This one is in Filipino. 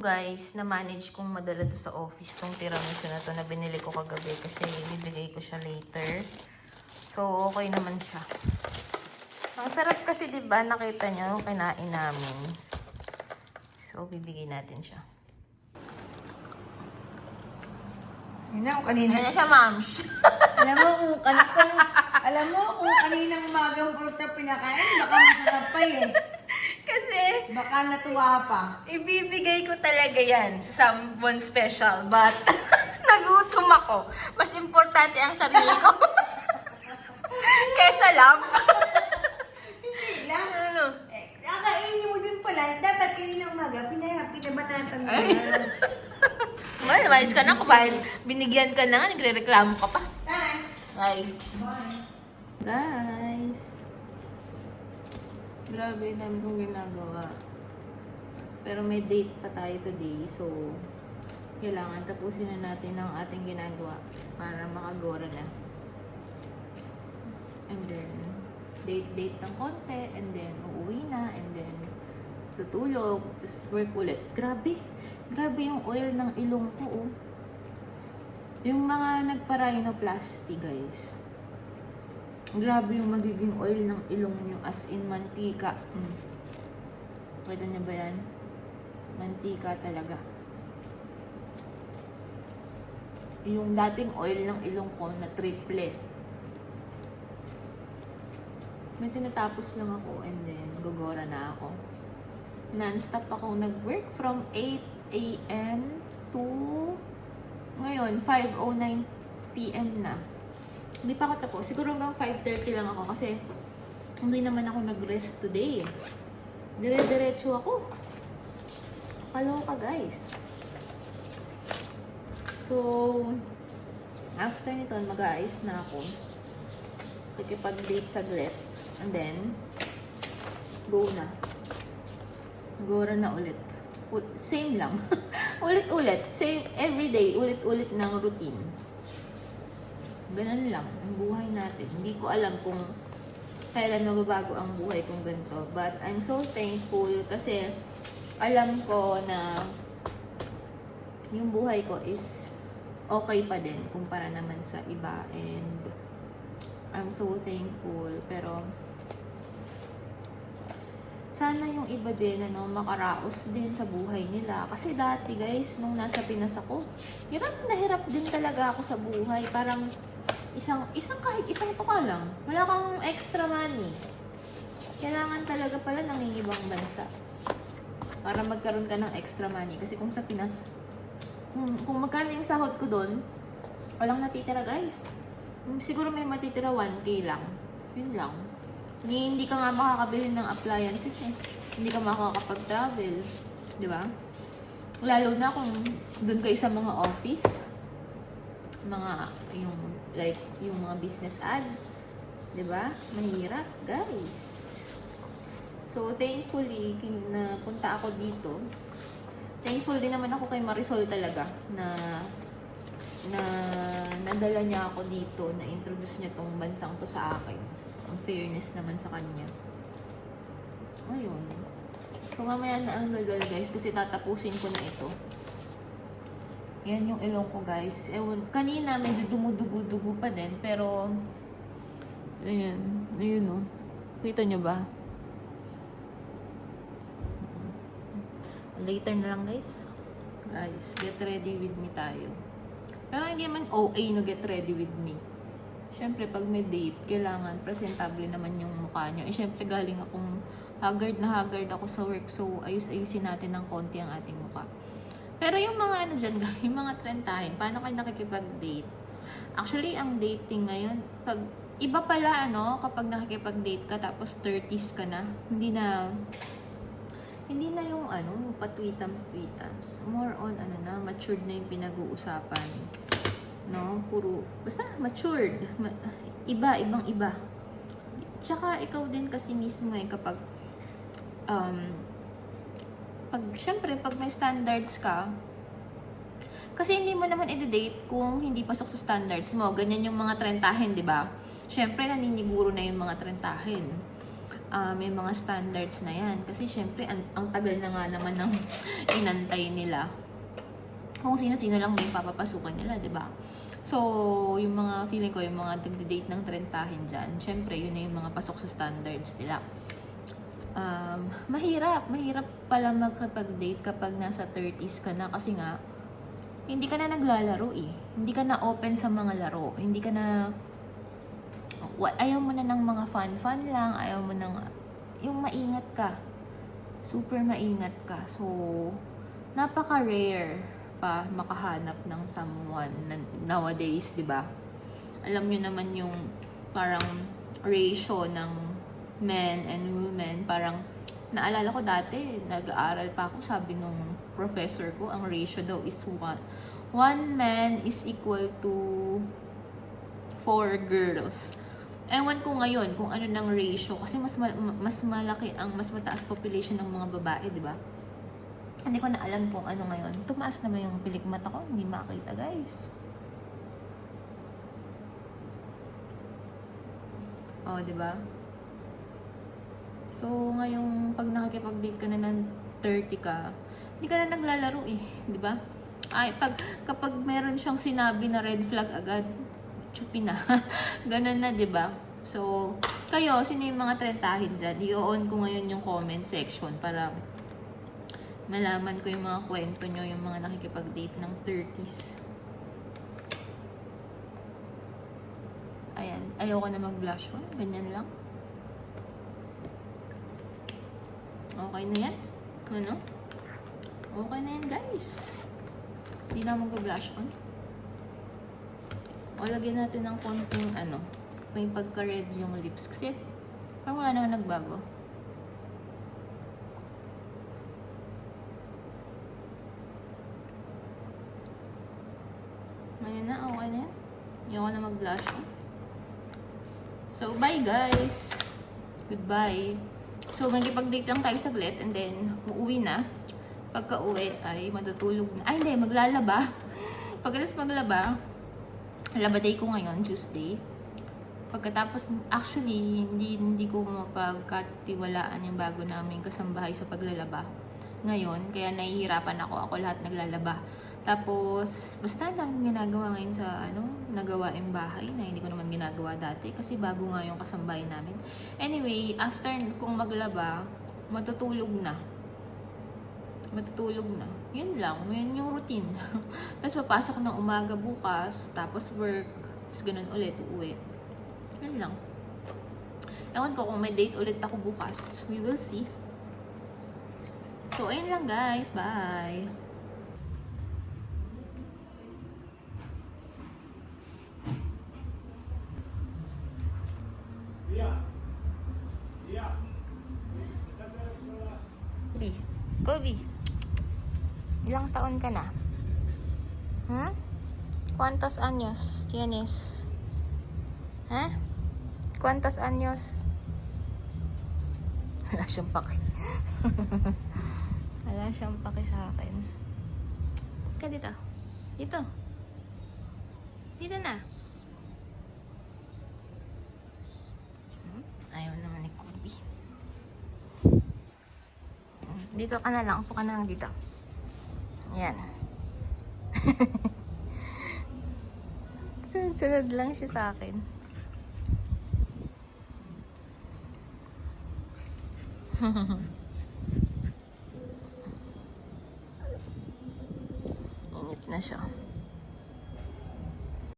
Guys, na-manage kong madala to sa office tong tiramisu na to na binili ko kagabi kasi bibigay ko siya later. So, okay naman siya. Ang sarap kasi, diba? Nakita nyo, kinain namin. So, bibigay natin siya. Yun na, kanina. Ayan na siya, ma'am. Alam mo, kung kaninang umagang porta pinakain, baka masarap pa eh. Kasi, Baka natuwa pa. ibibigay ko talaga yan sa someone special. But, nagutom ako. Mas importante ang sarili ko. Kesa lang. Hindi lang. Ano? Kakainin mo din pala, dapat kaninang umaga, pinabanatan mo Ay. na. Well, mais ka na kumain. Binigyan ka na nga, nagre-reklamo ka pa. Thanks. Bye. Bye. Guys. Grabe namin kong ginagawa. Pero may date pa tayo today. So, kailangan tapusin na natin ang ating ginagawa para makagora na. And then, date ng konti. And then, uuwi na. And then, tutulog. Tapos, work ulit. Grabe. Grabe yung oil ng ilong ko, oh. Yung mga nagpa-rhinoplasty, guys. Grabe yung magiging oil ng ilong nyo, as in mantika. Pwede nyo ba yan? Mantika talaga. Yung dating oil ng ilong ko na triplet. May tinatapos lang ako and then gugora na ako. Non-stop ako nag-work from 8 a.m. to ngayon, 5:09 p.m. na. Hindi pa ako tapos. Siguro hanggang 5:30 lang ako kasi hindi naman ako nag-rest today. Dire-diretso ako. Kaloka, guys. So, after nito, mag-aayos na ako. Pagkipag-date saglit. And then, go na. Gora na ulit. Same lang. Ulit-ulit. Same everyday. Ulit-ulit ng routine. Ganun lang ang buhay natin. Hindi ko alam kung kailan mababago ang buhay kong ganito. But I'm so thankful kasi alam ko na yung buhay ko is okay pa din kumpara naman sa iba. And I'm so thankful. Pero sana yung iba din, makaraos din sa buhay nila. Kasi dati, guys, nung nasa Pinas ako, hirap na hirap din talaga ako sa buhay. Parang kahit isang tuka lang. Wala kang extra money. Kailangan talaga pala ng ibang bansa para magkaroon ka ng extra money. Kasi kung sa Pinas, kung magkano yung sahod ko doon, walang natitira, guys. Siguro may matitira 1K lang. Yun lang. Hindi ka nga makakabili ng appliances eh. Hindi ka makakapag-travel. Di ba? Lalo na kung doon kayo sa mga office. Yung mga business ad. Di ba? Mahirap, guys. So, thankfully, napunta ako dito. Thankful din naman ako kay Marisol talaga na nadala niya ako dito, na introduce niya tong bansang to sa akin. Ang fairness naman sa kanya. Ayun. So, mamaya na ang gagal, guys, kasi tatapusin ko na ito. Yan yung ilong ko, guys. Ewan, kanina medyo dumudugo-dugo pa din, pero ayan, ayun, oh. Kita nyo ba? Later na lang, guys. Guys, get ready with me tayo. Pero hindi naman OA no get ready with me. Siyempre, pag may date, kailangan presentable naman yung mukha nyo. Siyempre, galing akong haggard na haggard ako sa work. So, ayusin natin ng konti ang ating mukha. Pero yung mga yung mga trentahin, paano kayo nakikipag-date? Actually, ang dating ngayon, iba pala, kapag nakikipag-date ka, tapos 30s ka na, hindi na yung pa-tweetams. More on, matured na yung pinag-uusapan. Puro, basta matured. Ibang iba. Tsaka, ikaw din kasi mismo kapag, syempre, pag may standards ka, kasi hindi mo naman i-date kung hindi pasok sa standards mo. Ganyan yung mga trentahin, di ba? Syempre, naniniguro na yung mga trentahin. may mga standards na yan. Kasi syempre, ang tagal na nga naman ng inantay nila. Kung sino-sino lang may papapasukan nila, di ba? So, yung mga feeling ko, yung mga nagde-date ng trentahin dyan, syempre, yun na yung mga pasok sa standards nila. Mahirap pala makipag-date kapag nasa 30s ka na kasi nga, hindi ka na naglalaro eh. Hindi ka na open sa mga laro. Hindi ka na, ayaw mo na ng mga fun lang, ayaw mo nang, yung maingat ka. Super maingat ka. So, napaka-rare pa makahanap ng someone nowadays, di ba? Alam nyo naman yung parang ratio ng men and women, parang naalala ko dati, nag-aaral pa ako, sabi nung professor ko, ang ratio daw is one man is equal to 4 girls. Ewan ko ngayon kung ano ng ratio, kasi mas malaki, mas mataas population ng mga babae, di ba? Hindi ko na alam kung ano ngayon. Tumaas naman yung pilikmata ko, hindi makita guys. Oh, di ba? So, ngayong pag nakikipag-date ka na ng 30 ka, hindi ka na naglalaro eh, di ba? Ay, kapag meron siyang sinabi na red flag agad, chupi na. Ganun na, di ba? So, kayo, sino yung mga trentahin dyan? I-on ko ngayon yung comment section para malaman ko yung mga kwento nyo, yung mga nakikipag-date ng 30s. Ayan, ayoko na mag-blush on. Ganyan lang. Okay na yan? Ano? Okay na yan, guys. Hindi na mag-blush on. O, lagyan natin ng konting, may pagka-red yung lips. Kasi, parang wala naman nagbago. Ngayon na, okay na yan. Ayoko na mag-blush on. So, bye guys! Goodbye! So, magkipag-date lang tayo saglit and then, uuwi na. Pagka-uwi ay matutulog na. Ay, hindi, maglalaba. Pagkatapos maglaba, laba day ko ngayon, Tuesday. Pagkatapos, actually, hindi ko mapagkatiwalaan yung bago namin kasambahay sa paglalaba. Ngayon, kaya nahihirapan ako lahat naglalaba. Tapos, basta namin ginagawa ngayon sa nagawaing bahay na hindi ko naman ginagawa dati kasi bago nga yung kasambahay namin. Anyway, after kung maglaba, matutulog na. Yun lang, yun yung routine. Tapos papasok ng umaga bukas, tapos work, tapos ganun ulit, uuwi. Yun lang. Ewan ko kung may date ulit ako bukas. We will see. So, ayun lang guys. Bye! Kobe, ilang taon ka na? ¿Cuántos años tienes? ¿Cuántos años? Wala siyang paki. Wala siyang paki sa akin. Ka dito. Dito. Dito na. Ayaw naman ni Kobe. Dito ka na lang. Upo ka na lang dito. Yan. Sunod lang siya sa akin. Inip na siya.